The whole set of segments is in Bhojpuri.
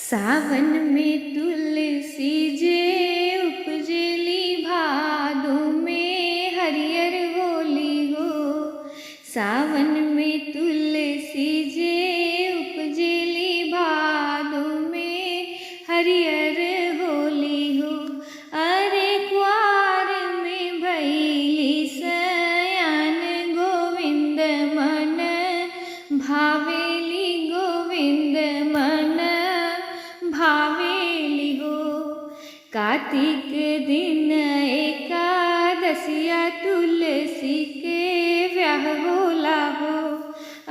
सावन में तुलसी जे उपजेली, भादो में हरियर होली हो। सावन में तुलसी जे उपजेली, भादो में हरियर होली हो। अरे क्वार में भैली सयान, गोविंद मन भावेली, गोविंद मन भावेली हो। कार्तिक दिन एकादशिया, तुलसी के व्याह होला हो।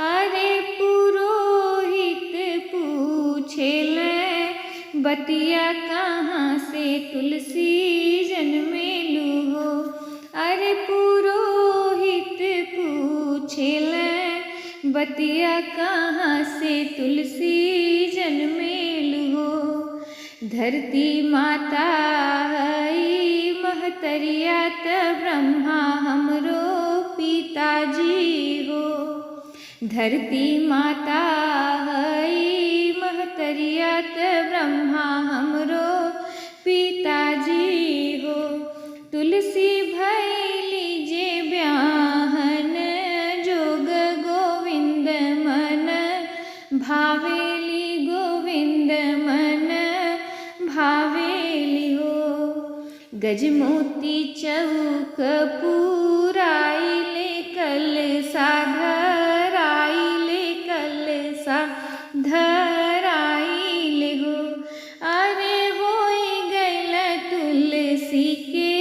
अरे पुरोहित पूछेले, बतिया कहाँ से तुलसी जन्मेलू हो। अरे पुरोहित पूछेले, बतिया कहाँ से तुलसी जन्मेलू हो। धरती माता हई महतरिया, त ब्रह्मा हमरो पिताजी हो। धरती माता हई महतरिया, त ब्रह्मा हमरो पिताजी हो। तुलसी भैली जे ब्याहन, जोग गोविंद मन भावेली, गोविंद मन भावेली हो। गजमोती चौक पुराइले, कलसा धराइले, कलसा धराइले हो। अरे होई गइल तुलसी के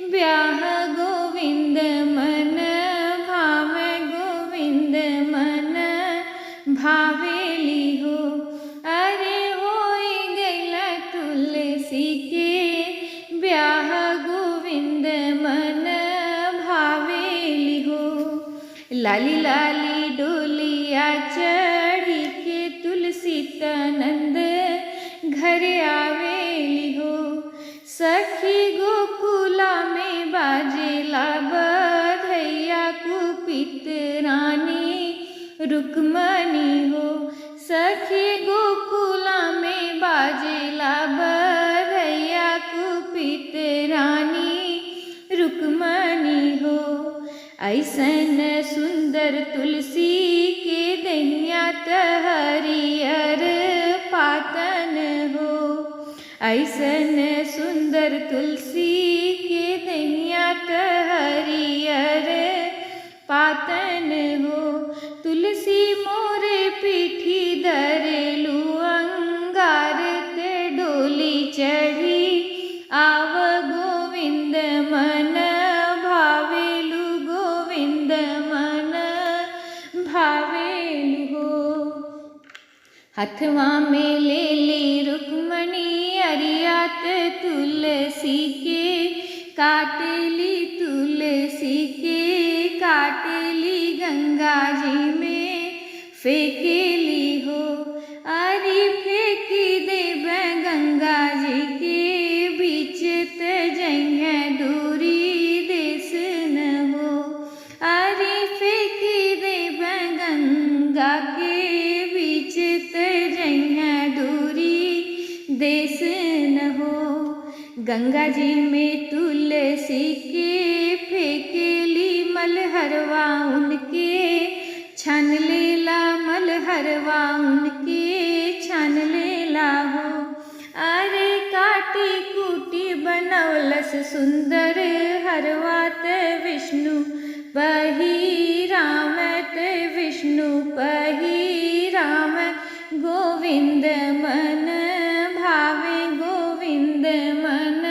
ब्याह, गोविंद मन भावे, गोविंद मन भावेली हो। अरे होई गइल तुलसी के ब्याह, गोविंद मन भावेली हो। लाली लाली डोलिया चढ़ी के, तुलसी तनंद घर आवेली हो। सखी गोकुला में बाजेला बधैया, कुपित रानी रुक्मणी हो। सखी गोकुला में बाजेला बधैया, कुपित रानी रुक्मणी हो। ऐसन सुंदर तुलसी के दहिया, त हरियर पातन हो। ऐसन सुंदर तुलसी के दहिया, त हरियर पातन हो। तुलसी मोरे पीठी धरेलू, अंगार ते डोली चढ़ी आव, गोविंद मन भावेलू, गोविंद मन भावेलू हो। हथवा में ले ली रुक्मणी अरियात, तुलसी के काटली, तुलसी के काटली, गंगा जी में फेंकेली हो। अरे फेंकी देव गंगा जी के बीच, त जइहे दूरी देश न हो। अरे फेंकी देव गंगा के बीच, त जइहे दूरी देश न हो। गंगा जी में तुलसी के फेंकेली, मलहरवा उनके छान लेला, मलहरवा उनके छान लेला हो। अरे काटी कूटी बनौलस सुंदर हरवा, त विष्णु पहिराम, त विष्णु पहिराम, गोविंद मन भावे, गोविंद मन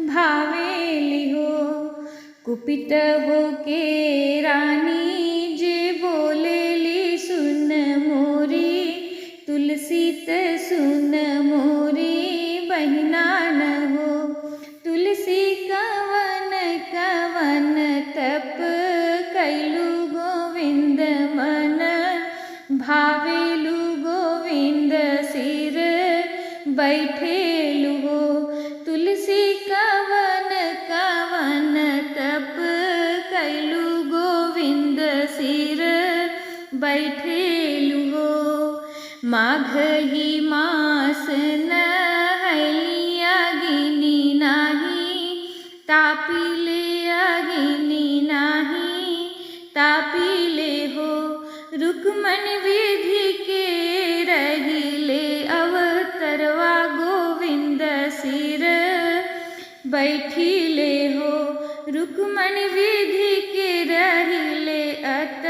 भावेली हो। कुपित हो के रानी जे बोलेली, सुन मोरी तुलसी, त सुन मोरी बहिना न हो। तुलसी कवन कवन तप कैलू, गोविंद मन भावेलू, गोविंद सिर बैठेलू हो। तुलसी कवन कवन तप कैलू, गोविंद सिर बैठेलू हो। माघ माघही मास नहली अगिनी नाही तापिले अगिनी नाही तापिले हो रुक्मन विधि के रहिले अवतरवा गोविंद सिर बैठिले हो रुक्मन विधि के रहिले अत